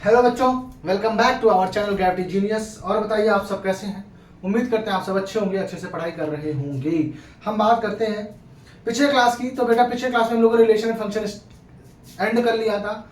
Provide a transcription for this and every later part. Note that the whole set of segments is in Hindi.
हेलो बच्चों, welcome back to our channel gravity genius. और बताइए आप सब कैसे हैं। उम्मीद करते हैं आप सब अच्छे होंगे, अच्छे से पढ़ाई कर रहे होंगे। हम बात करते हैं पिछले क्लास की। तो बेटा पिछले क्लास में हम लोगों ने रिलेशन एंड फंक्शन एंड कर लिया था।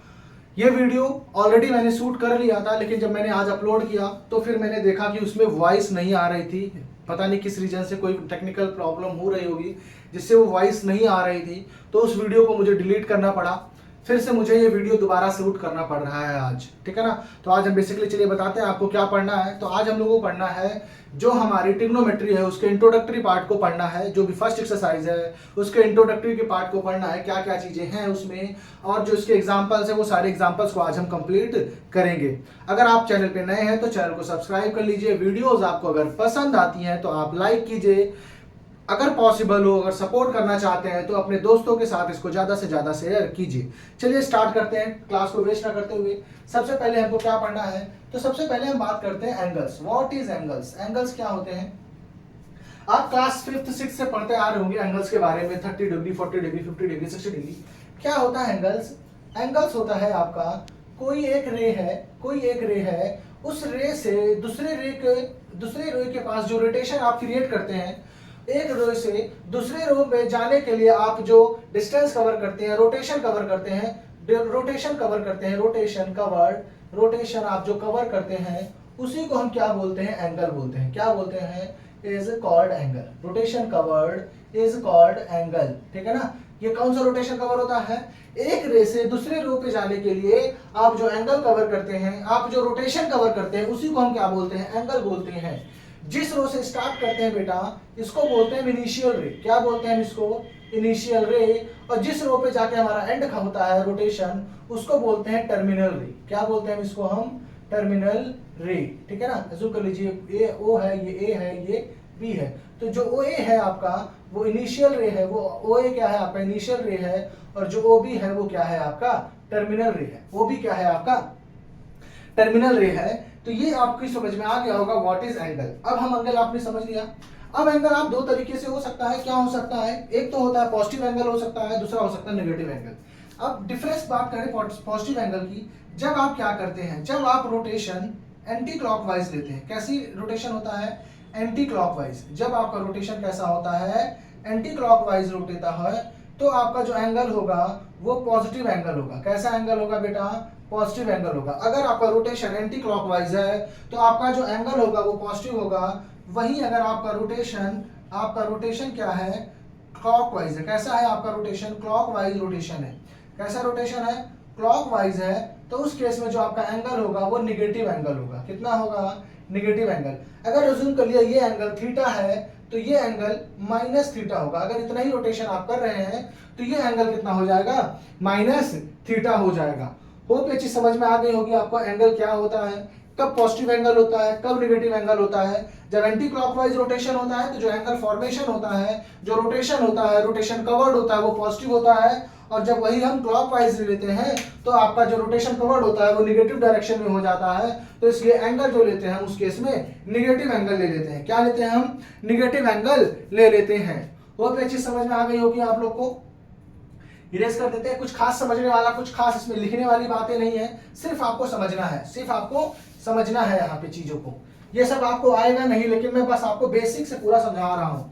ये वीडियो ऑलरेडी मैंने शूट कर लिया था, लेकिन जब मैंने आज अपलोड किया तो फिर मैंने देखा कि उसमें वॉइस नहीं आ रही थी। पता नहीं किस रीजन से कोई टेक्निकल प्रॉब्लम हो रही होगी जिससे वो वॉइस नहीं आ रही थी। तो उस वीडियो को मुझे डिलीट करना पड़ा। फिर से मुझे ये वीडियो दोबारा शूट करना पड़ रहा है आज, ठीक है ना। तो आज हम बेसिकली चलिए बताते हैं आपको क्या पढ़ना है। तो आज हम लोगों को पढ़ना है जो हमारी ट्रिग्नोमेट्री है उसके इंट्रोडक्टरी पार्ट को पढ़ना है। जो भी फर्स्ट एक्सरसाइज है उसके इंट्रोडक्टरी के पार्ट को पढ़ना है, क्या क्या चीजें हैं उसमें, और जो इसके एग्जांपल्स है वो सारे एग्जांपल्स को आज हम कंप्लीट करेंगे। अगर आप चैनल पे नए हैं तो चैनल को सब्सक्राइब कर लीजिए। वीडियोस आपको अगर पसंद आती हैं तो आप लाइक कीजिए। अगर पॉसिबल हो, अगर सपोर्ट करना चाहते हैं तो अपने दोस्तों के साथ इसको ज्यादा से ज्यादा शेयर कीजिए। चलिए स्टार्ट करते हैं क्लास को वेस्ट ना करते हुए। सबसे पहले हमको क्या पढ़ना है, तो सबसे पहले हम बात करते हैं angles. What is angles? Angles क्या होते हैं? आप क्लास 5th 6th से पढ़ते आ रहे होंगे एंगल्स के बारे में। 30 डिग्री, 40 डिग्री, 50 डिग्री, 60 डिग्री। क्या होता है एंगल्स? एंगल्स होता है आपका कोई एक रे है, उस रे से दूसरे रे के पास जो रोटेशन आप क्रिएट करते हैं, एक रो से दूसरे रो पे जाने के लिए आप जो डिस्टेंस कवर करते हैं, रोटेशन कवर करते हैं, रोटेशन आप जो कवर करते हैं उसी को हम क्या बोलते हैं? एंगल बोलते हैं। क्या बोलते हैं? Is called angle. Rotation covered is called angle, ठीक है ना। ये कौन सा रोटेशन कवर होता है? एक रे से दूसरे रो पे जाने के लिए आप जो एंगल कवर करते हैं, आप जो रोटेशन कवर करते हैं, उसी को हम क्या बोलते हैं? एंगल बोलते हैं। जिस रो से स्टार्ट करते हैं बेटा इसको बोलते हैं इनिशियल रे। क्या बोलते हैं इसको? इनिशियल रे। और जिस रो पे जाके हमारा एंड होता है रोटेशन उसको बोलते हैं टर्मिनल रे। क्या बोलते हैं इसको हम? टर्मिनल रे, ठीक है ना। ऐसे कर लीजिए, ए ओ है, ये ए है, ये बी है। तो जो ओ ए है आपका वो इनिशियल रे है, वो ओ ए क्या है आपका? इनिशियल रे है। और जो ओ बी है वो क्या है आपका? टर्मिनल रे है। वो भी क्या है आपका? टर्मिनल रे है। तो ये आपकी समझ में आ गया होगा व्हाट इज एंगल। अब हम एंगल आपने समझ लिया। अब एंगल आप दो तरीके से हो सकता है। क्या हो सकता है? एक तो होता है पॉजिटिव एंगल हो सकता है, दूसरा हो सकता है नेगेटिव एंगल। अब डिफरेंस बात करें पॉजिटिव एंगल की। जब आप क्या करते हैं, जब आप रोटेशन एंटी क्लॉकवाइज लेते हैं। कैसी रोटेशन होता है? Anti clockwise. जब आपका रोटेशन कैसा होता है? एंटी क्लॉकवाइज रोटेता है तो आपका जो एंगल होगा वो पॉजिटिव एंगल होगा। कैसा एंगल होगा बेटा? पॉजिटिव एंगल होगा। अगर आपका रोटेशन एंटी क्लॉकवाइज है तो आपका जो एंगल होगा वो पॉजिटिव होगा। वहीं अगर आपका रोटेशन क्या है? क्लॉकवाइज है। कैसा है आपका रोटेशन? क्लॉकवाइज रोटेशन है। कैसा रोटेशन है? क्लॉकवाइज है। तो उस केस में जो आपका एंगल होगा वो निगेटिव एंगल होगा। कितना होगा? Negative angle. अगर अज्यूम कर लिया ये एंगल थीटा है तो ये एंगल माइनस थीटा होगा। अगर इतना ही रोटेशन आप कर रहे हैं तो ये एंगल कितना हो जाएगा? माइनस थीटा हो जाएगा। होप ये चीज समझ में आ गई होगी आपको एंगल क्या होता है, कब पॉजिटिव एंगल होता है, कब नेगेटिव एंगल होता है। जब एंटी क्लॉकवाइज रोटेशन होता है तो जो एंगल फॉर्मेशन होता है, जो रोटेशन होता है, रोटेशन कवर्ड होता है, वो पॉजिटिव होता है। और जब वही हम क्लॉकवाइज लेते हैं तो आपका जो रोटेशन कवर्ड होता है वो निगेटिव डायरेक्शन में हो जाता है। तो इसलिए एंगल जो लेते हैं उस केस में निगेटिव एंगल ले लेते हैं। क्या लेते हैं हम? निगेटिव एंगल ले लेते हैं। होप ये चीज समझ में आ गई होगी आप लोग को। इरेज कर देते हैं। कुछ खास समझने वाला, कुछ खास इसमें लिखने वाली बातें नहीं है, सिर्फ आपको समझना है, सिर्फ आपको समझना है यहाँ पे चीजों को। ये सब आपको आएगा नहीं, लेकिन मैं बस आपको बेसिक से पूरा समझा रहा हूं।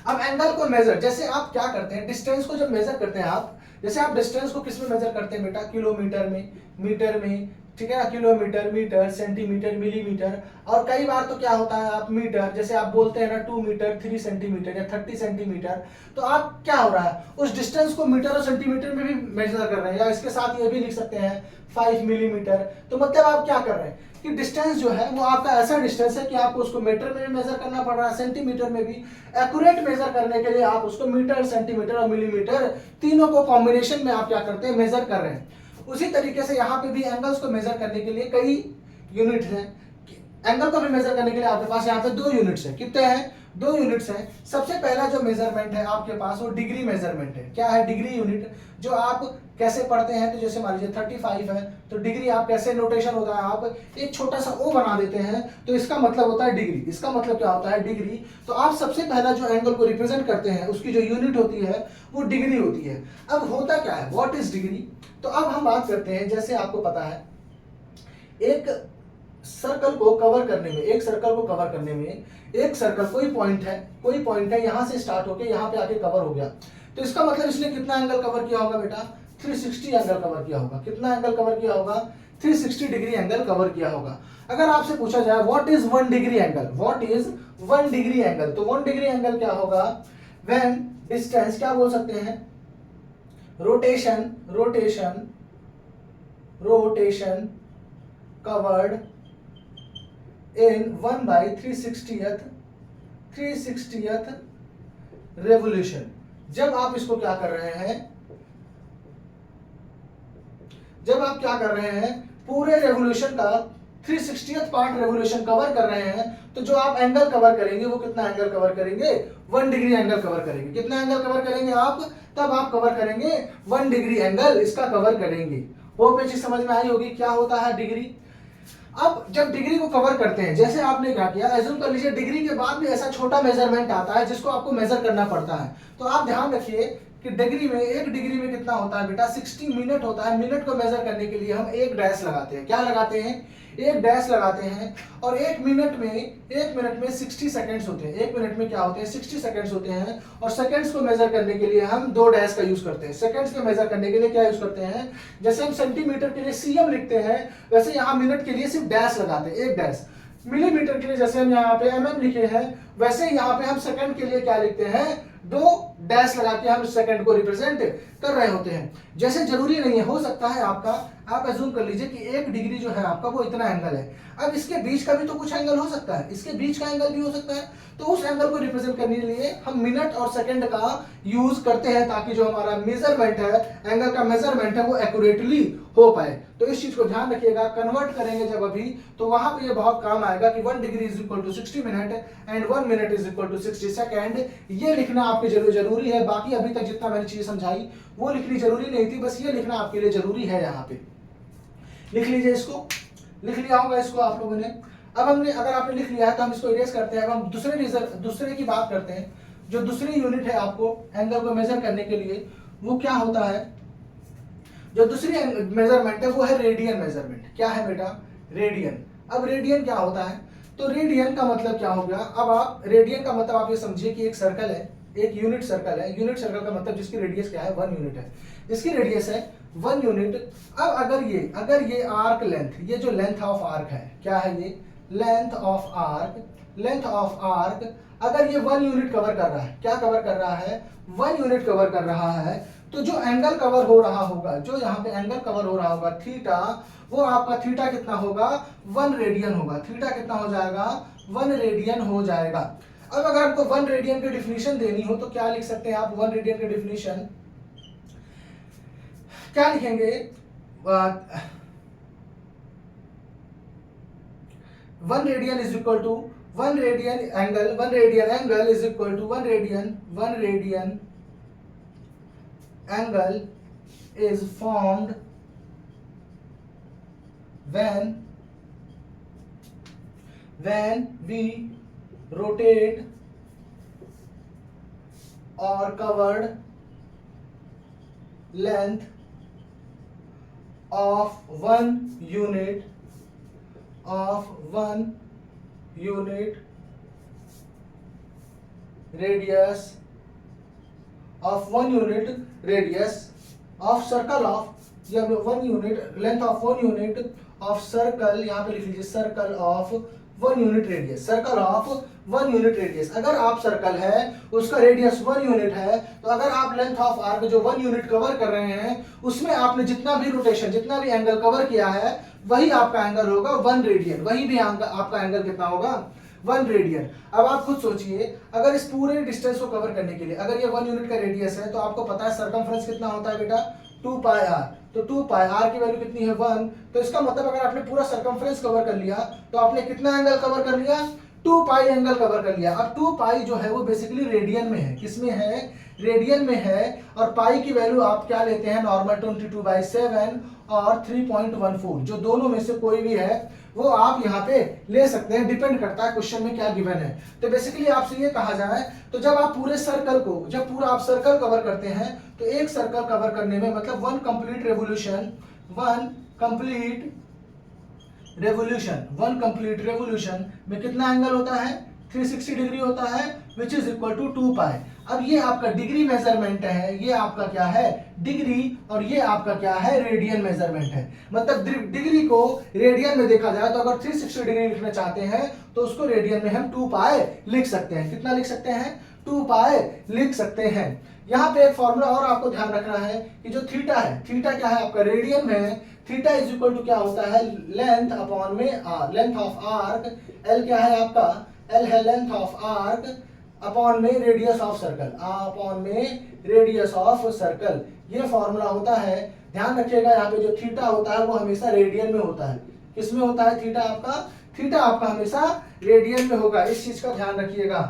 अब एंगल को मेजर, जैसे आप क्या करते हैं, डिस्टेंस को जब मेजर करते हैं आप, जैसे आप डिस्टेंस को किस में मेजर करते हैं बेटा? किलोमीटर में, मीटर में, ठीक है ना। Kilometre, metre, centimetre, millimetre. और कई बार तो क्या होता है आप मीटर, जैसे आप बोलते हैं ना 2 मीटर 3 सेंटीमीटर या 30 सेंटीमीटर, तो आप क्या हो रहा है उस डिस्टेंस को मीटर और सेंटीमीटर में भी मेजर कर रहे हैं। या इसके साथ ये भी लिख सकते हैं 5 मिलीमीटर। तो मतलब आप क्या कर रहे हैं कि डिस्टेंस जो है वो आपका ऐसा डिस्टेंस है कि आपको उसको मीटर में भी मेजर करना पड़ रहा है, सेंटीमीटर में भी। एक्यूरेट मेजर करने के लिए आप उसको मीटर, सेंटीमीटर और मिलीमीटर तीनों को कॉम्बिनेशन में आप क्या करते हैं? मेजर कर रहे हैं। उसी तरीके से यहाँ पे भी एंगल्स को मेजर करने के लिए कई यूनिट हैं। एंगल को भी मेजर करने के लिए आपके पास यहाँ पे 2 यूनिट्स है। कितने हैं? 2 यूनिट्स हैं। सबसे पहला जो मेजरमेंट है आपके पास वो डिग्री मेजरमेंट है। क्या है? Degree unit. जो आप कैसे पढ़ते हैं, तो जैसे मान लीजिए 35 है तो डिग्री आप कैसे नोटेशन होता है, आप एक छोटा सा ओ बना देते हैं तो इसका मतलब होता है डिग्री। इसका मतलब क्या होता है? डिग्री। तो आप सबसे पहला जो एंगल को रिप्रेजेंट करते हैं उसकी जो यूनिट होती है वो डिग्री होती है। अब होता क्या है? What is degree? तो अब हम बात करते हैं, जैसे आपको पता है एक सर्कल को कवर करने में, एक सर्कल को कवर करने में, एक सर्कल कोई पॉइंट है यहां से स्टार्ट होके यहां पे आके कवर हो गया, तो इसका मतलब इसने कितना एंगल कवर किया होगा बेटा? 360 एंगल कवर किया होगा। कितना एंगल कवर किया होगा? 360 डिग्री एंगल कवर किया होगा। अगर आपसे पूछा जाए what is 1 degree angle, what is 1 degree angle, तो 1 डिग्री एंगल क्या होगा? व्हेन डिस्टेंस, क्या बोल सकते हैं? Rotation covered in 1/360th revolution. जब आप इसको क्या कर रहे हैं, जब आप क्या कर रहे हैं, पूरे रेवोल्यूशन का 360th पार्ट रेवोल्यूशन कवर कर रहे हैं, तो जो आप एंगल कवर करेंगे वो कितना एंगल कवर करेंगे? 1 डिग्री एंगल कवर करेंगे। कितना एंगल कवर करेंगे आप? तब आप कवर करेंगे 1 डिग्री एंगल इसका कवर करेंगे। वो चीज समझ में आई होगी क्या होता है डिग्री। अब जब डिग्री को कवर करते हैं, जैसे आपने क्या किया, एज्यूम कर लीजिए डिग्री के बाद भी ऐसा छोटा मेजरमेंट आता है जिसको आपको मेजर करना पड़ता है, तो आप ध्यान रखिए कि डिग्री में, एक डिग्री में कितना होता है बेटा? 60 मिनट होता है। मिनट को मेजर करने के लिए हम एक डैश लगाते हैं। क्या लगाते हैं? एक डैश लगाते हैं। और एक मिनट में 60 सेकंड्स होते हैं। एक मिनट में क्या होते हैं? 60 सेकंड्स होते हैं। और सेकंड्स को मेजर करने के लिए हम 2 डैश का यूज करते हैं। सेकंड्स को मेजर करने के लिए क्या यूज करते हैं? जैसे हम सेंटीमीटर के लिए सीएम लिखते हैं, वैसे यहाँ मिनट के लिए सिर्फ डैश लगाते हैं, एक डैश। मिलीमीटर के लिए जैसे हम यहाँ पे mm लिखे हैं, वैसे यहाँ पे हम सेकंड के लिए क्या लिखते हैं? 2 डैश लगा के हम सेकंड को रिप्रेजेंट कर रहे होते हैं। जैसे जरूरी नहीं है, हो सकता है आपका, आप एज्यूम कर लीजिए कि 1 डिग्री जो है आपका वो इतना एंगल है। अब इसके बीच का भी तो कुछ एंगल हो सकता है, इसके बीच का एंगल भी हो सकता है, तो उस एंगल को रिप्रेजेंट करने के लिए हम मिनट और सेकंड का यूज करते हैं, ताकि जो हमारा मेजरमेंट है, एंगल का मेजरमेंट है, वो एक्यूरेटली हो पाए। तो इस चीज को ध्यान रखिएगा। कन्वर्ट करेंगे जब अभी, तो वहां पे ये बहुत काम आएगा कि 1 degree is equal to 60 minute and 1 minute is equal to 60 second. ये लिखना आपके जरूरी है। बाकी अभी तक जितना मैंने चीज समझाई वो लिखनी जरूरी नहीं थी, बस ये लिखना आपके लिए जरूरी है। यहाँ पे लिख लीजिए, इसको लिख लिया होगा इसको आप लोगों ने। अब हमने, अगर आपने लिख लिया है तो हम इसको इरेज करते हैं। अब हम दूसरे की बात करते हैं। जो दूसरी यूनिट है आपको एंगल को मेजर करने के लिए, वो क्या होता है? जो दूसरी मेजरमेंट है वो है रेडियन मेजरमेंट। क्या है बेटा? रेडियन। अब रेडियन क्या होता है? तो रेडियन का मतलब क्या हो गया? अब आप रेडियन का मतलब आप ये समझिए कि एक सर्कल है, एक यूनिट सर्कल है। यूनिट सर्कल का मतलब जिसकी रेडियस क्या है? 1 यूनिट है। इसकी रेडियस है 1 यूनिट। अब अगर ये आर्क लेंथ, ये जो लेंथ ऑफ आर्क है, क्या है ये? लेंथ ऑफ आर्क अगर ये 1 यूनिट कवर कर रहा है, क्या कवर कर रहा है? 1 यूनिट कवर कर रहा है, तो जो एंगल कवर हो रहा होगा, जो यहाँ पे एंगल कवर हो रहा होगा थीटा, वो आपका थीटा कितना होगा? 1 रेडियन होगा। थीटा कितना हो जाएगा? 1 रेडियन हो जाएगा। अब अगर आपको 1 रेडियन की डेफिनेशन देनी हो तो क्या लिख सकते हैं आप? 1 रेडियन की डेफिनेशन क्या लिखेंगे? 1 radian is equal to 1 radian angle is equal to 1 radian angle is formed when we rotate or covered length of 1 unit radius of circle of, जब 1 unit length of 1 unit of circle, यहाँ पे लिख लीजिए circle of 1 unit radius. Circle of 1 unit radius, अगर आप सर्कल है उसका रेडियस 1 यूनिट है, तो अगर आप लेंथ ऑफ आर्क जो 1 यूनिट कवर कर रहे हैं, उसमें आपने जितना भी रोटेशन, जितना भी एंगल कवर किया है, वही आपका एंगल होगा 1 रेडियन। वही भी आपका एंगल कितना होगा? 1 रेडियन। अब आप खुद सोचिए, अगर इस पूरे डिस्टेंस को कवर करने के लिए, अगर ये 1 यूनिट का रेडियस है, तो आपको पता है सर्कमफ्रेंस कितना होता है बेटा? 2 पाई आर। तो 2 पाई आर की वैल्यू कितनी है? 1। तो इसका मतलब अगर आपने पूरा सर्कमफ्रेंस कवर कर लिया, तो आपने कितना एंगल कवर कर लिया? 2 पाई एंगल कवर कर लिया। अब 2 पाई जो है वो बेसिकली रेडियन में है। किसमें है? रेडियन में है। और पाई की वैल्यू आप क्या लेते हैं? नॉर्मल 22/7 और 3.14, जो दोनों में से कोई भी है वो आप यहाँ पे ले सकते हैं। डिपेंड करता है क्वेश्चन में क्या गिवन है। तो बेसिकली आपसे ये कहा जाए, तो जब आप पूरे सर्कल को, जब पूरा आप सर्कल कवर करते हैं, तो एक सर्कल कवर करने में मतलब 1 complete revolution, one complete revolution में कितना एंगल होता है? 360 डिग्री होता है, विच इज इक्वल टू 2 पाई। अब ये आपका डिग्री मेजरमेंट है, ये आपका क्या है? डिग्री, और ये आपका क्या है? रेडियन मेजरमेंट है। मतलब डिग्री को रेडियन में देखा जाए तो अगर 360 डिग्री लिखना चाहते हैं तो उसको रेडियन में हम 2 पाई लिख सकते हैं। कितना लिख सकते हैं? 2 पाई लिख सकते हैं। यहाँ पे एक फॉर्मूला और आपको ध्यान रखना है कि जो थीटा है, थीटा क्या है आपका? रेडियन में थीटा इज इक्वल टू क्या होता है? लेंथ अपॉन में लेंथ ऑफ आर्क, एल क्या है आपका? एल है लेंथ ऑफ आर्क अपॉन में रेडियस ऑफ सर्कल, अपॉन में रेडियस ऑफ सर्कल, ये फॉर्मूला होता है। ध्यान रखिएगा यहाँ पे जो थीटा होता है वो हमेशा रेडियन में होता है। किस में होता है थीटा आपका? थीटा आपका हमेशा रेडियन में होगा, इस चीज का ध्यान रखिएगा।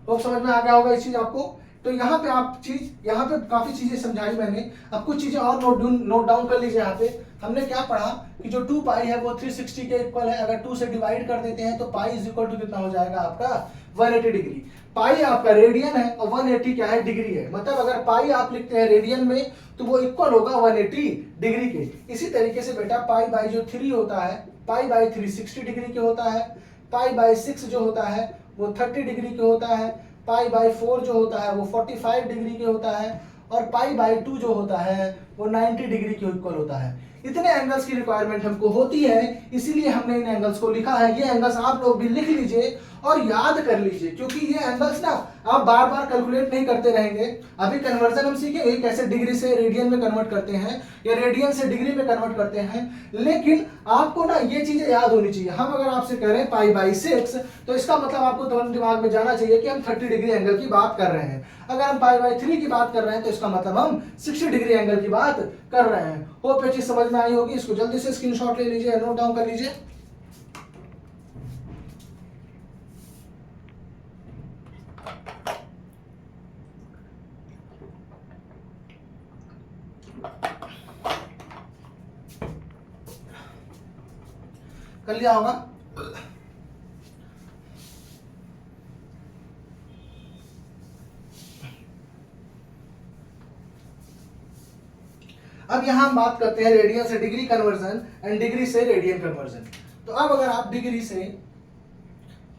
तो समझ में आ गया होगा इस चीज आपको। तो यहाँ पे आप यहाँ पे काफी चीजें समझाई मैंने, अब कुछ चीजें और नोट डाउन कर लीजिए। यहाँ पे हमने क्या पढ़ा कि जो 2 पाई है वो 360 के इक्वल है। अगर 2 से डिवाइड कर देते हैं तो पाई इज इक्वल टू कितना हो जाएगा आपका? 180 डिग्री। पाई आपका रेडियन है और 180 क्या है? डिग्री है। मतलब अगर पाई आप लिखते हैं रेडियन में तो वो इक्वल होगा 180 डिग्री के। इसी तरीके से बेटा पाई बाई जो 3 होता है, पाई बाई 3 60 डिग्री के होता है। पाई बाई 6 जो होता है वो 30 डिग्री के होता है। पाई बाई 4 जो होता है वो 45 डिग्री के होता है। और पाई बाई 2 जो होता है वो 90 डिग्री के इक्वल होता है। इतने एंगल्स की रिक्वायरमेंट हमको होती है, इसीलिए हमने इन एंगल्स को लिखा है। ये एंगल्स आप लोग भी लिख लीजिए और याद कर लीजिए, क्योंकि ये एंगल्स ना आप बार बार कैलकुलेट नहीं करते रहेंगे। अभी कन्वर्जन हम सीखेंगे कैसे डिग्री से रेडियन में कन्वर्ट करते हैं या रेडियन से डिग्री में कन्वर्ट करते हैं, लेकिन आपको ना ये चीजें याद होनी चाहिए। हम अगर आपसे कह रहे हैं पाई बाई 6 तो इसका मतलब आपको तुरंत दिमाग में जाना चाहिए कि हम 30 डिग्री एंगल की बात कर रहे हैं। अगर हम पाई बाई 3 की बात कर रहे हैं तो इसका मतलब हम 60 डिग्री एंगल की बात कर रहे हैं। होप ये चीज समझ में आई होगी। इसको जल्दी से स्क्रीनशॉट ले लीजिए, नोट डाउन कर लीजिए। कर लिया होगा। अब यहां हम बात करते हैं रेडियन से डिग्री कन्वर्जन एंड डिग्री से रेडियन कन्वर्जन। तो अब अगर आप डिग्री से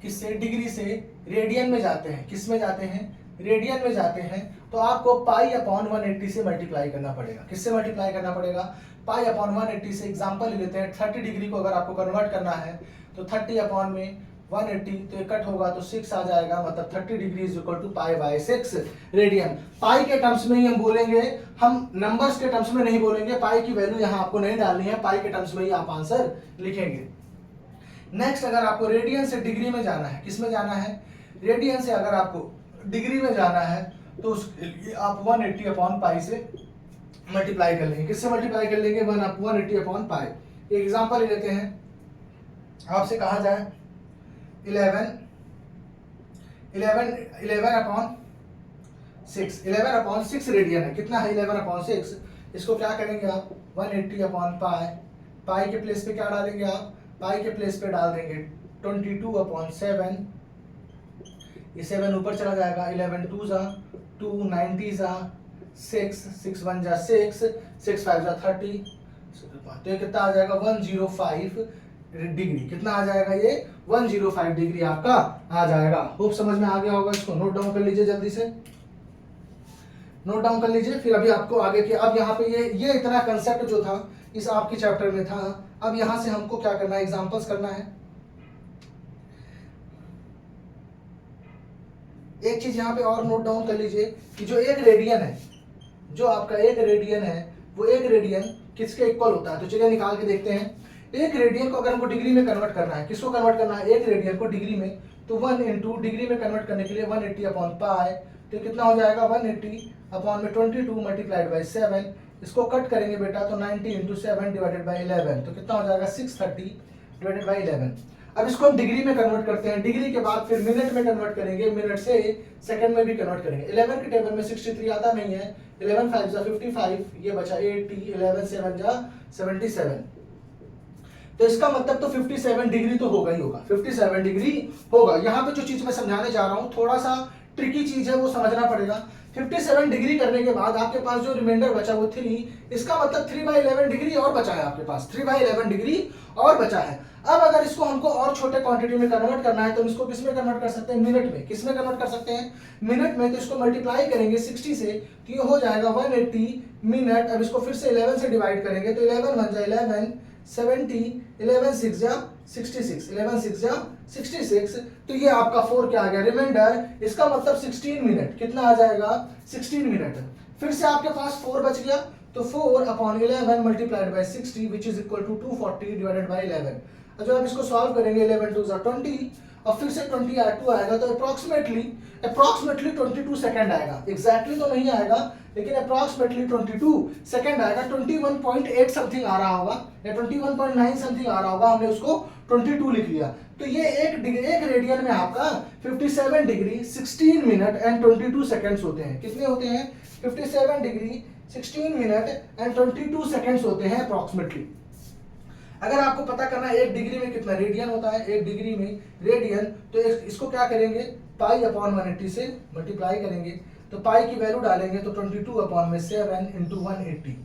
डिग्री से रेडियन में जाते हैं, किस में जाते हैं? रेडियन में जाते हैं, तो आपको पाई अपॉन 180 से मल्टीप्लाई करना पड़ेगा। किससे मल्टीप्लाई करना पड़ेगा? पाई अपॉन 180 से। एग्जांपल ले लेते हैं, 30 डिग्री को अगर आपको कन्वर्ट करना है तो 30 अपॉन में 180 तो ये कट होगा तो 6 आ जाएगा। मतलब 30 degree is equal to pi by 6 radian. Pi के टर्म्स में ही हम बोलेंगे, हम नंबर्स के टर्म्स में नहीं बोलेंगे। पाई की वैल्यू यहाँ आपको नहीं डालनी है, पाई के टर्म्स में ही आप आंसर लिखेंगे। नेक्स्ट, अगर आपको रेडियन से डिग्री में जाना है, किस में जाना है? रेडियन से अगर आपको डिग्री में जाना है तो उसके लिए आप 180 अपॉन पाई से मल्टीप्लाई कर लेंगे। किससे मल्टीप्लाई कर लेंगे? 180 अपॉन पाई। एक एग्जांपल ले लेते हैं, आपसे कहा जाए 11 अपॉन 6, 11 अपॉन 6 रेडियन है। कितना है? 11 अपॉन 6। इसको क्या करेंगे आप? 180 अपॉन पाई, पाई के प्लेस पे क्या डालेंगे आप? पाई के प्लेस पे डाल देंगे 22 अपॉन 7। ये 7 ऊपर चला जाएगा, 11 2 जा 2, 90 जा 6, 6 1 जा 6, 6 5 जा 30, तो ये कितना आ जाएगा? 105 डिग्री। कितना आ जाएगा? ये 105 डिग्री आपका आ जाएगा। होप समझ में आ गया होगा। इसको नोट डाउन कर लीजिए, जल्दी से नोट डाउन कर लीजिए। फिर अभी आपको आगे के, अब यहाँ पे ये इतना कंसेप्ट जो था इस आपके चैप्टर में था, अब यहाँ से हमको क्या करना है? एग्जांपल्स करना है। एक चीज यहाँ पे और नोट डाउन कर लीजिए कि जो एक रेडियन है, जो आपका एक रेडियन है, वो एक रेडियन किसके इक्वल होता है? तो चलिए निकाल के देखते हैं। एक रेडियन को अगर हमको डिग्री में कन्वर्ट करना है, किसको कन्वर्ट करना है? एक रेडियन को डिग्री में, तो 1 इंटू डिग्री में कन्वर्ट करने के लिए 180 अपॉन पाई, तो कितना हो जाएगा? 180 अपॉन में 22 मल्टीप्लाइड बाई 7। इसको कट करेंगे बेटा तो 90 इंटू 7 डिवाइडेड बाई 11, तो कितना हो जाएगा? 630 डिवाइडेड बाई 11। अब इसको हम डिग्री में कन्वर्ट करते हैं। डिग्री के बाद फिर मिनट में कन्वर्ट करेंगे, मिनट से सेकंड में भी कन्वर्ट करेंगे। 11 के टेबल में 63 आता नहीं है, 11 5 जा 55, ये बचा 80, 11 7 जा 77। तो इसका मतलब तो 57 डिग्री तो होगा ही होगा, 57 डिग्री होगा। यहाँ पे जो चीज मैं समझाने जा रहा हूँ थोड़ा सा ट्रिकी चीज है, वो समझना पड़ेगा। 57 डिग्री करने के बाद आपके पास जो रिमाइंडर बचा वो 3, इसका मतलब 3/11 डिग्री और बचा है आपके पास, 3/11 डिग्री और बचा है। अब अगर इसको हमको और छोटे क्वांटिटी में कन्वर्ट करना है तो इसको किस में कन्वर्ट कर सकते हैं, मिनट में। किस में कन्वर्ट कर सकते हैं, मिनट में। तो इसको मल्टीप्लाई करेंगे 60 से तो ये हो जाएगा 180 मिनट। अब इसको फिर से 11 से डिवाइड करेंगे तो 11 1 जा 11, 70, 11 6 जा 66, 11 6 जा 66। तो ये आपका 4 क्या आ गया, रिमाइंडर। इसका मतलब 16 मिनट। कितना आ जाएगा, 16 मिनट। फिर से आपके पास 4 बच गया तो 4/11 multiplied by 60 which is equal to 240 divided by 11। अब जब आप इसको सॉल्व करेंगे 11 2 जा 20 और फिर से 20 2 आएगा तो अप्रोक्सीमेटली 22 सेकंड आएगा। एग्जैक्टली तो नहीं आएगा लेकिन अप्रोक्सीमेटली 22 सेकंड आएगा। 21.8 समथिंग आ रहा होगा या 21.9 समथिंग आ रहा होगा, हमने उसको 22 लिख लिया। तो ये एक रेडियन में आपका 57 डिग्री 16 मिनट एंड 22 सेकंड्स होते हैं। कितने होते हैं, 57 डिग्री 16 मिनट एंड 22 सेकंड्स होते हैं अप्रोक्सीमेटली। अगर आपको पता करना है 1 डिग्री में कितना रेडियन होता है, 1 डिग्री में रेडियन, तो इसको क्या करेंगे, पाई/180 से मल्टीप्लाई करेंगे। तो पाई की वैल्यू डालेंगे तो 22/7 इंटू 180।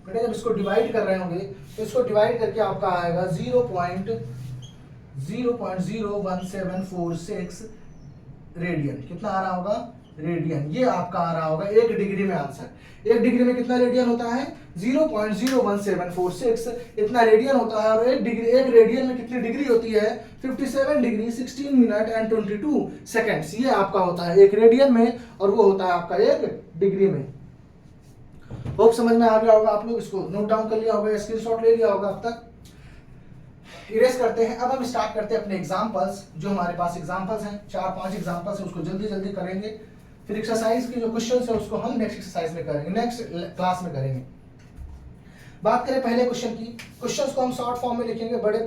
बेटा जब इसको डिवाइड कर रहे होंगे तो इसको डिवाइड करके आपका आएगा 0.01746 रेडियन। कितना आ रहा होगा, रेडियन। ये आपका आ रहा होगा 1 डिग्री में आंसर। 1 डिग्री में कितना रेडियन होता है, 0.01746 इतना रेडियन होता है। और 1 रेडियन में कितनी डिग्री होती है, 57 डिग्री 16 मिनट एंड 22 सेकंड्स। ये आपका होता है 1 रेडियन में और वो होता है आपका 1 डिग्री में। होप समझ में आ गया होगा, आप लोग इसको नोट डाउन कर लिया होगा, स्क्रीनशॉट ले लिया होगा अब तक। इरेज करते हैं। अब हम स्टार्ट करते हैं अपने एग्जांपल्स। जो हमारे पास एग्जांपल्स हैं 4-5 एग्जांपल्स हैं, उसको जल्दी जल्दी करेंगे। फिर एक्सरसाइज के जो क्वेश्चंस है उसको हम नेक्स्ट एक्सरसाइज में करेंगे, नेक्स्ट क्लास में करेंगे। बात करें पहले क्वेश्चन की, क्वेश्चंस को हम शॉर्ट फॉर्म में लिखेंगे, बड़े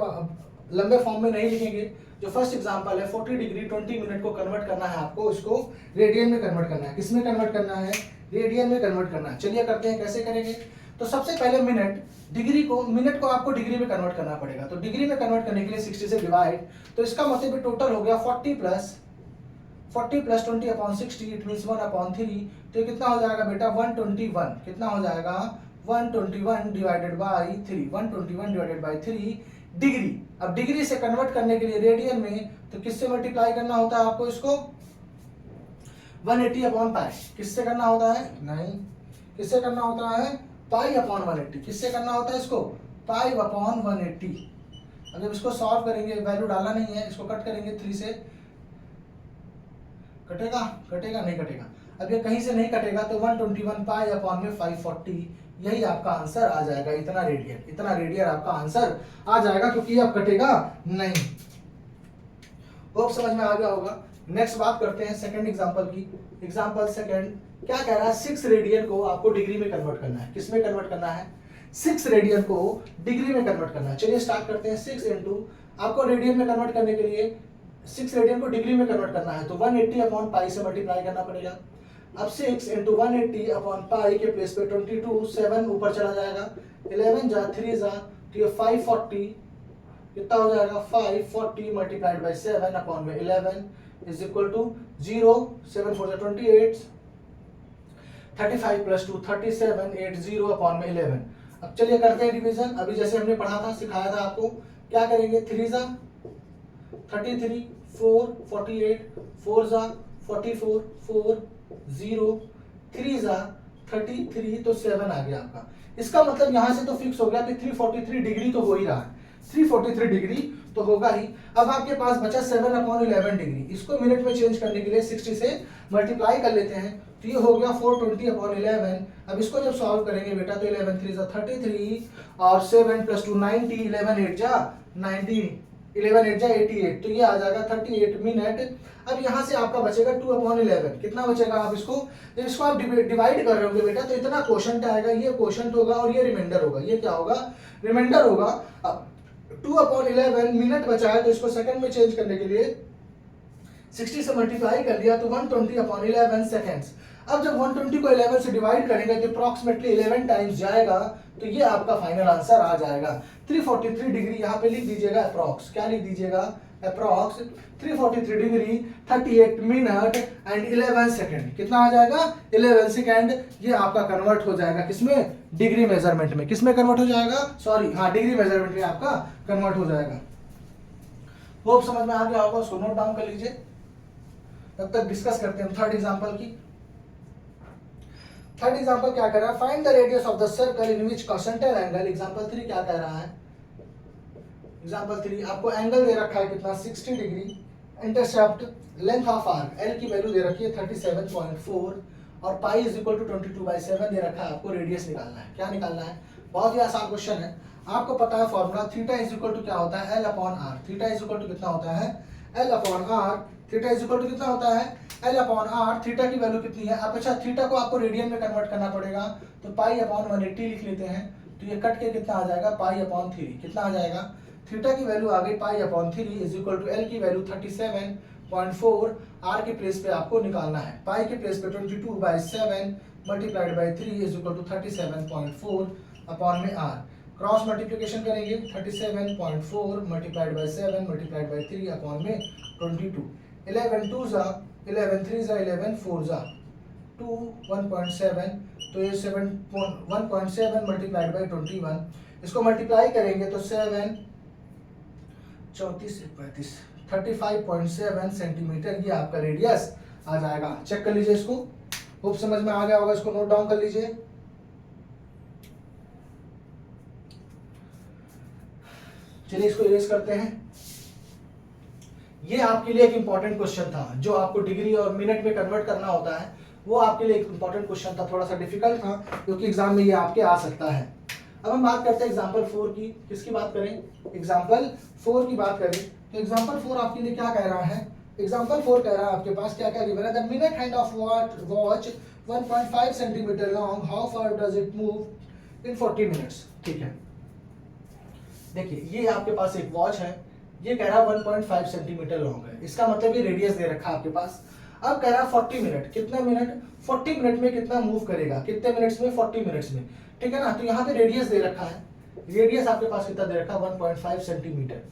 लंबे फॉर्म में नहीं लिखेंगे। जो फर्स्ट एग्जांपल है 40 डिग्री 20 मिनट को कन्वर्ट करना है आपको, इसको रेडियन में कन्वर्ट करना है। किस में कन्वर्ट करना है, रेडियन में कन्वर्ट करना है। चलिए करते हैं, कैसे करेंगे। तो सबसे पहले मिनट को आपको डिग्री में कन्वर्ट करना पड़ेगा। तो डिग्री में कन्वर्ट करने के लिए 60 से डिवाइड, तो इसका मतलब टोटल हो गया 40 प्लस 20/60, इट मींस 1/3। तो कितना हो जाएगा बेटा, 121। कितना हो जाएगा, 121 divided by 3, 121 divided by 3 degree. अब डिग्री से कन्वर्ट करने के लिए रेडियन में तो किससे मल्टीप्लाई करना होता है आपको, इसको 180/पाई। किससे करना होता है, नहीं, किससे करना होता है, पाई/180। किससे करना होता है इसको, पाई/180। अब जब इसको सॉल्व करेंगे, वैल्यू डालना नहीं है, इसको कट करेंगे 3 से, कटेगा नहीं कटेगा। अब ये कहीं से नहीं कटेगा तो 121 पाई/540 यही आपका आंसर आ जाएगा। इतना रेडियन आपका आंसर आ जाएगा, क्योंकि अब कटेगा नहीं। होप समझ में आ गया होगा। नेक्स्ट बात करते हैं सेकंड एग्जांपल की। एग्जांपल सेकंड क्या कह रहा है, 6 रेडियन को आपको डिग्री में कन्वर्ट करना है। किस में कन्वर्ट करना है, 6 रेडियन को डिग्री में कन्वर्ट करना है। चलिए स्टार्ट करते हैं। 6 इंटू, आपको रेडियन में कन्वर्ट करने के लिए 6 रेडियन को डिग्री में कन्वर्ट करना है तो 180/पाई से मल्टीप्लाई करना पड़ेगा। अब 6 इंटू 180/पाई के प्लेस पे 22, 7 ऊपर चला जाएगा, 11 जा 3 जा तो ये 540। कितना हो जाएगा, 540 multiplied by 7/11 is equal to 0, 7 4 जा 28, 35 प्लस 2 37, 80/11। अब चलिए करते हैं डिवीजन। अभी जैसे हमने पढ़ा था, सिखाया था आपको, क्या करेंगे, 3 जा 33, 4 48, 4 जा 44, 4 0, 3 जा 33 तो 7 आ गया आपका। इसका मतलब यहां से तो फिक्स हो गया कि 343 डिग्री तो हो ही रहा है, 343 डिग्री तो होगा ही। अब आपके पास बचा 7/11 डिग्री। इसको मिनट में चेंज करने के लिए 60 से मल्टीप्लाई कर लेते हैं तो ये हो गया 420/11। अब इसको जब सॉल्व करेंगे बेटा तो 11 3 जा 33 और 7 प्लस 2 90, 11 8 जा 90, 11 8 जा 88 तो ये आ जाएगा 38 मिनट। अब यहाँ से आपका बचेगा 2/11। कितना बचेगा, आप इसको जब इसको आप डिवाइड कर रहे होंगे बेटा तो इतना क्वोशंट आएगा, ये क्वोशंट होगा और ये रिमाइंडर होगा। ये क्या होगा, रिमाइंडर होगा। अब 2/11 मिनट बचा है तो इसको सेकंड में चेंज करने के लिए 60 से मल्टीप्लाई कर लिया तो 120/11 सेकेंड्स। अब जब 120 को 11 से डिवाइड करेंगे तो अप्रॉक्सीमेटली 11 टाइम्स जाएगा तो ये आपका फाइनल आंसर आ जाएगा 343 डिग्री। यहाँ पे लिख दीजिएगा अप्रॉक्स, क्या लिख दीजिएगा, approx 343 degree 38 minute and 11 second. कितना आ जाएगा? 11 सेकेंड। ये आपका कन्वर्ट हो जाएगा किसमें? डिग्री मेजरमेंट में। किसमें कन्वर्ट हो जाएगा? सॉरी, हाँ, डिग्री मेजरमेंट में आपका कन्वर्ट हो जाएगा। होप समझ में आ गया होगा, उसको नोट डाउन कर लीजिए। तब तक डिस्कस करते हैं थर्ड एग्जांपल की। थर्ड एग्जांपल क्या कह रहा है? Find the radius of the circle in which का सेंटर एंगल। एग्जांपल 3 क्या कह रहा है? एग्जांपल 3 आपको एंगल दे रखा है कितना? 60 degree. Intercept length of arc L की वैल्यू दे रखी है 37.4 और पाई इज इक्वल टू 22/7 दे रखा है। आपको रेडियस निकालना है। क्या निकालना है? बहुत ही आसान क्वेश्चन है। आपको पता है formula, theta is equal to क्या होता है? L upon R. Theta is equal to कितना होता है? L upon R. Theta is equal to कितना होता है? L upon R. थीटा की वैल्यू कितनी है? आप अच्छा, थीटा को आपको रेडियन में कन्वर्ट करना पड़ेगा, तो पाई अपॉन 180 लिख लेते हैं। तो ये कट के कितना आ जाएगा? Pi upon 3। कितना आ जाएगा? थीटा की वैल्यू आ गई pi upon 3 is equal to L की वैल्यू 37.4। आर के प्लेस पे आपको निकालना है। पाई के प्लेस पे 22/7 multiplied by 3 is equal to 37.4 upon में आर। क्रॉस मल्टीप्लिकेशन करेंगे 37.4 multiplied by 7 multiplied by 3 upon में 22। 11 2 जा 11 3 जा 11 4 जा 2 1.7, तो ये 1.7 मल्टीप्लाइड बाई 21। इसको मल्टीप्लाई करेंगे तो 7 34 35 35.7 सेंटीमीटर ये आपका रेडियस आ जाएगा। चेक कर लीजिए इसको। खूब समझ में आ गया होगा, इसको नोट डाउन कर लीजिए। चलिए इसको इरेज करते हैं। ये आपके लिए एक इंपॉर्टेंट क्वेश्चन था, जो आपको डिग्री और मिनट में कन्वर्ट करना होता है। वो आपके लिए एक इंपॉर्टेंट क्वेश्चन था, थोड़ा सा डिफिकल्ट था, क्योंकि एग्जाम में ये आपके आ सकता है। अब हम बात करते हैं एग्जाम्पल 4 की। किसकी बात करें? एग्जाम्पल 4 की बात करें तो एग्जाम्पल 4 आपके लिए क्या कह रहा है? एग्जाम्पल 4 कह रहा है आपके पास क्या क्या गिवन है? The minute hand of watch 1.5 centimetre long, how far does it move in 40 minutes. ठीक है, देखिए ये आपके पास एक वॉच है, ये कह रहा है 1.5 सेंटीमीटर लॉन्ग है। इसका मतलब ये रेडियस दे रखा है आपके पास। अब कह रहा है 40 मिनट। कितने मिनट? 40 मिनट में कितना मूव करेगा? कितने मिनट्स में? 40 मिनट्स में। ठीक है ना? तो यहाँ पे रेडियस दे रखा है। रेडियस आपके पास कितना दे रखा है? 1.5 सेंटीमीटर।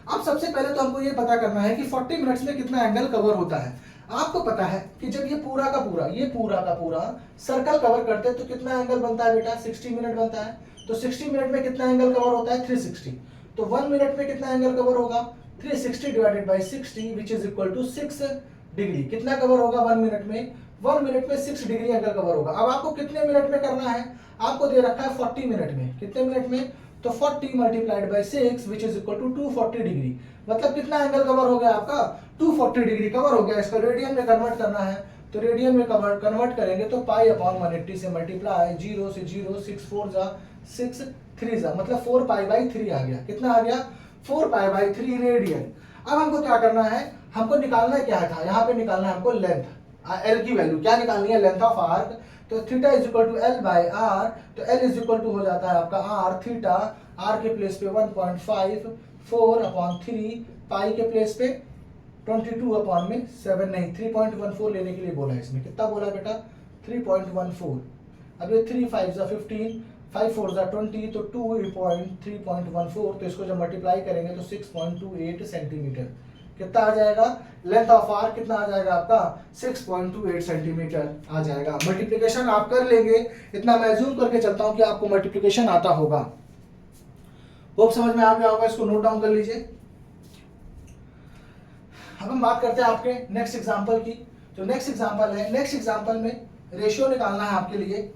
अब सबसे पहले तो हमको ये पता करना है कि 40 मिनट्स में कितना एंगल कवर होता है। आपको पता है कि जब ये पूरा का पूरा सर्कल कवर करते हैं तो कितना एंगल बनता है बेटा? 60 मिनट बनता है। तो 60 मिनट में कितना एंगल कवर होता है? 360। तो 1 मिनट में कितना एंगल कवर होगा? 360 divided by 60 which is equal to 6 degree. कितना कवर होगा 1 मिनट में? 1 मिनट में 6 डिग्री एंगल कवर होगा। अब आपको कितने मिनट में करना है? आपको दे रखा है 40 मिनट में। कितने मिनट में? तो 40 multiplied by 6 which is equal to 240 degree. मतलब कितना एंगल कवर हो गया आपका? 240 डिग्री कवर हो गया। इसका रेडियन में कन्वर्ट करना है, तो रेडियन में कन्वर्ट करेंगे तो पाई अपॉन 180 से मल्टीप्लाई 0 से 0 6 4 जा 6 3 जा, मतलब 4 पाई बाई 3 आ गया। कितना आ गया? 4 पाई बाई 3 रेडियन। अब हमको क्या करना है? हमको निकालना क्या था? यहाँ पे निकालना है हमको लेंथ, एल की वैल्यू। क्या निकालनी है? Length of arc. तो theta is equal to L by R. तो एल इज इक्वल टू हो जाता है आपका आर थीटा। आर के प्लेस पे 1.5 4 अपॉन 3, पाई के प्लेस पे 22 अपॉन में 7 नहीं 3.14 लेने के लिए बोला है। इसमें कितना बोला बेटा? 3.14। अब ये 3 5 जा 15, 5 4 जा 20, तो 3.14। तो इसको जब मल्टीप्लाई करेंगे तो 6.28 सेंटीमीटर कितना आ जाएगा? लेंथ ऑफ आर्क कितना आ जाएगा आपका? 6.28 सेंटीमीटर आ जाएगा। मल्टीप्लिकेशन आप कर लेंगे, इतना मैं अज्यूम करके चलता हूं कि आपको मल्टीप्लिकेशन आता होगा। होप समझ में आ गया होगा, इसको नोट डाउन कर लीजिए। अब हम बात करते हैं आपके नेक्स्ट एग्जांपल की। जो नेक्स्ट एग्जांपल है, नेक्स्ट एग्जांपल में रेशियो निकालना है आपके लिए।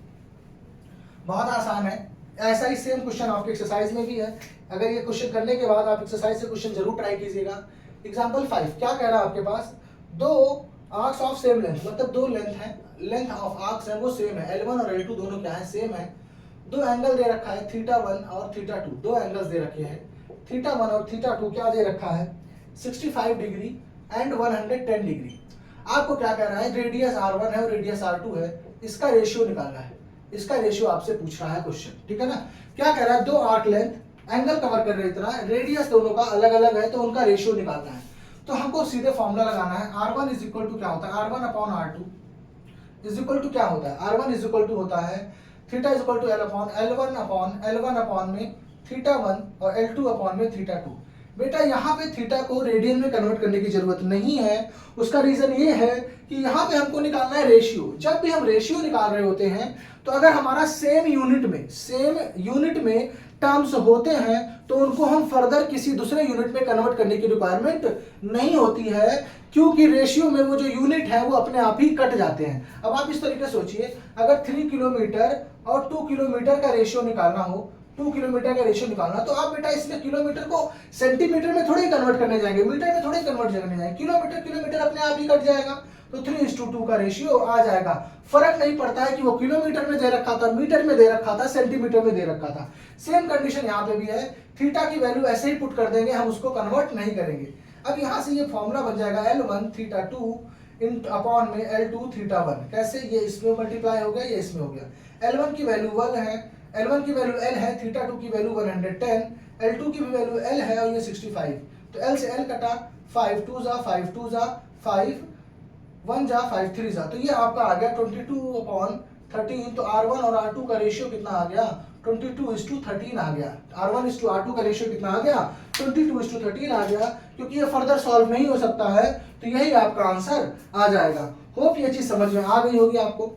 बहुत आसान है। ऐसा ही सेम क्वेश्चन आपके एक्सरसाइज में भी है। अगर ये क्वेश्चन करने के बाद आप एक्सरसाइज से क्वेश्चन जरूर ट्राई कीजिएगा। एग्जांपल 5 क्या कह रहा है आपके पास? दो आर्क्स ऑफ सेम लेंथ, मतलब दो लेंथ है, लेंथ ऑफ आर्क्स है वो सेम है। L1 और L2 दोनों क्या है? सेम है। दो एंगल दे रखा है θ1 और θ2, दो एंगल्स दे रखे हैं। θ1 और θ2 क्या दे रखा है? 65 डिग्री एंड 110 डिग्री। आपको क्या कह रहा है? रेडियस R1 है और रेडियस R2 है, इसका रेशियो निकालना है। इसका रेशियो आपसे पूछ रहा है क्वेश्चन, ठीक है ना? क्या कह रहा है? दो आर्क लेंथ एंगल कवर कर रही तरह, रेडियस दोनों का अलग अलग है, तो उनका रेशियो निकालना है। तो हमको सीधे फॉर्मूला लगाना है। R1 इज इक्वल टू क्या होता है? R1 upon R2 is equal to क्या होता है? R1 इज इक्वल टू होता है theta is equal to L upon L1 upon में θ1 और L2 अपॉन में θ2। बेटा यहाँ पे थीटा को रेडियन में कन्वर्ट करने की जरूरत नहीं है। उसका रीजन ये है कि यहाँ पे हमको निकालना है रेशियो। जब भी हम रेशियो निकाल रहे होते हैं तो अगर हमारा सेम यूनिट में टर्म्स होते हैं तो उनको हम फर्दर किसी दूसरे यूनिट में कन्वर्ट करने की रिक्वायरमेंट नहीं होती है, क्योंकि रेशियो में वो जो यूनिट है वो अपने आप ही कट जाते हैं। अब आप इस तरीके से सोचिए, अगर 3 किलोमीटर और 2 किलोमीटर का रेशियो निकालना हो, 2 किलोमीटर का रेशियो निकालना, तो आप बेटा इसमें किलोमीटर को सेंटीमीटर में थोड़ी कन्वर्ट करने जाएंगे, मीटर में थोड़ी कन्वर्ट करने जाएंगे, किलोमीटर अपने आप ही कट जाएगा, तो 3:2 का रेशियो आ जाएगा। फर्क नहीं पड़ता है कि वो किलोमीटर में दे रखा था, मीटर में दे रखा था, सेंटीमीटर में दे रखा था। सेम कंडीशन यहाँ पे भी है, थीटा की वैल्यू ऐसे ही पुट कर देंगे, हम उसको कन्वर्ट नहीं करेंगे। अब यहाँ से ये फॉर्मूला बन जाएगा L1 थीटा 2 इन अपॉन में L2 थीटा 1। कैसे? ये इसमें मल्टीप्लाई हो गया, ये इसमें हो गया। L1 की वैल्यू 1 है, L1 की वैल्यू L है, थीटा 2 की वैल्यू 110, L2 की भी वैल्यू L है और ये 65। तो L से L कटा, 5 2 जा 5 2 जा 5 1 जा 5 3 जा, तो ये आपका आ गया 22/13। तो R1 और R2 का रेशियो कितना आ गया? 22:13 आ गया। R1:R2 का रेशियो कितना आ गया? 22:13 आ गया। क्योंकि ये फर्दर सॉल्व नहीं हो सकता है, तो यही आपका आंसर आ जाएगा। होप ये चीज समझ में आ गई होगी आपको।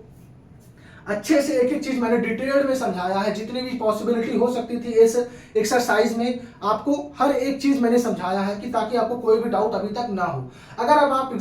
अच्छे से एक एक चीज मैंने डिटेल में समझाया है, जितनी भी पॉसिबिलिटी हो सकती थी इस एक्सरसाइज में आपको हर एक चीज मैंने समझाया है, कि ताकि आपको कोई भी डाउट अभी तक ना हो। अगर अब आप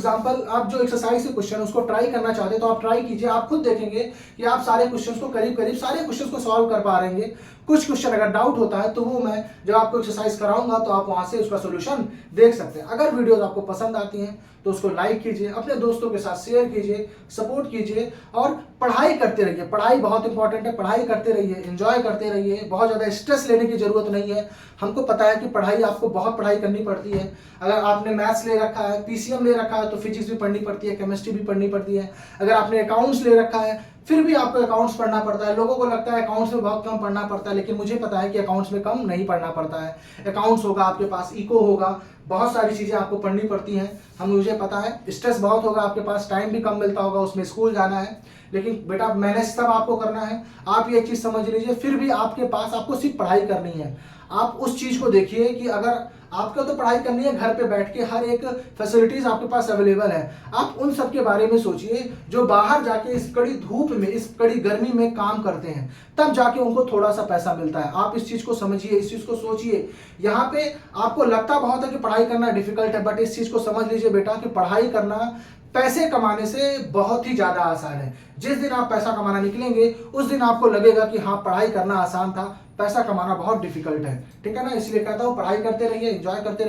जो एक्सरसाइज के क्वेश्चन उसको ट्राई करना चाहते हैं तो आप ट्राई कीजिए, आप खुद देखेंगे कि आप सारे क्वेश्चन को करीब सारे क्वेश्चन को सॉल्व कर पा रहे हैं। कुछ क्वेश्चन अगर डाउट होता है तो वो मैं जब आपको एक्सरसाइज कराऊंगा तो आप वहां से उसका सोल्यूशन देख सकते हैं। अगर वीडियोस आपको पसंद आती हैं तो उसको लाइक कीजिए, अपने दोस्तों के साथ शेयर कीजिए, सपोर्ट कीजिए और पढ़ाई करते रहिए। पढ़ाई बहुत इंपॉर्टेंट है, पढ़ाई करते रहिए, एंजॉय करते रहिए। बहुत ज़्यादा स्ट्रेस लेने की जरूरत नहीं है। हमको पता है कि पढ़ाई आपको बहुत पढ़ाई करनी पड़ती है। अगर आपने मैथ्स ले रखा है, पीसीएम ले रखा है, तो फिजिक्स भी पढ़नी पड़ती है, केमिस्ट्री भी पढ़नी पड़ती है। अगर आपने अकाउंट्स ले रखा है फिर भी आपको अकाउंट्स पढ़ना पड़ता है। लोगों को लगता है अकाउंट्स में बहुत कम पढ़ना पड़ता है, लेकिन मुझे पता है कि अकाउंट्स में कम नहीं पढ़ना पड़ता है। अकाउंट्स होगा आपके पास, इको होगा, बहुत सारी चीजें आपको पढ़नी पड़ती हैं। मुझे पता है स्ट्रेस बहुत होगा आपके पास, टाइम भी कम मिलता होगा, उसमें स्कूल जाना है, लेकिन बेटा मैनेज सब आपको करना है। आप ये चीज समझ लीजिए, फिर भी आपके पास आपको सिर्फ पढ़ाई करनी है। आप उस चीज को देखिए कि अगर आपको तो पढ़ाई करनी है, घर पे बैठ के हर एक फैसिलिटीज आपके पास अवेलेबल है। आप उन सब के बारे में सोचिए जो बाहर जाके इस कड़ी धूप में, इस कड़ी गर्मी में काम करते हैं, तब जाके उनको थोड़ा सा पैसा मिलता है। आप इस चीज को समझिए, इस चीज को सोचिए। यहाँ पे आपको लगता बहुत है कि पढ़ाई करना डिफिकल्ट है, बट इस चीज को समझ लीजिए बेटा कि पढ़ाई करना पैसे कमाने से बहुत ही ज्यादा आसान है। जिस दिन आप पैसा कमाना निकलेंगे उस दिन आपको लगेगा कि हाँ पढ़ाई करना आसान था, पैसा कमाना बहुत डिफिकल्ट है। ठीक है ना? इसलिए कहता हूँ पढ़ाई करते रहिए, एंजॉय करते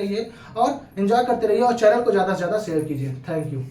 रहिए और चैनल को ज्यादा से ज्यादा शेयर कीजिए। Thank you.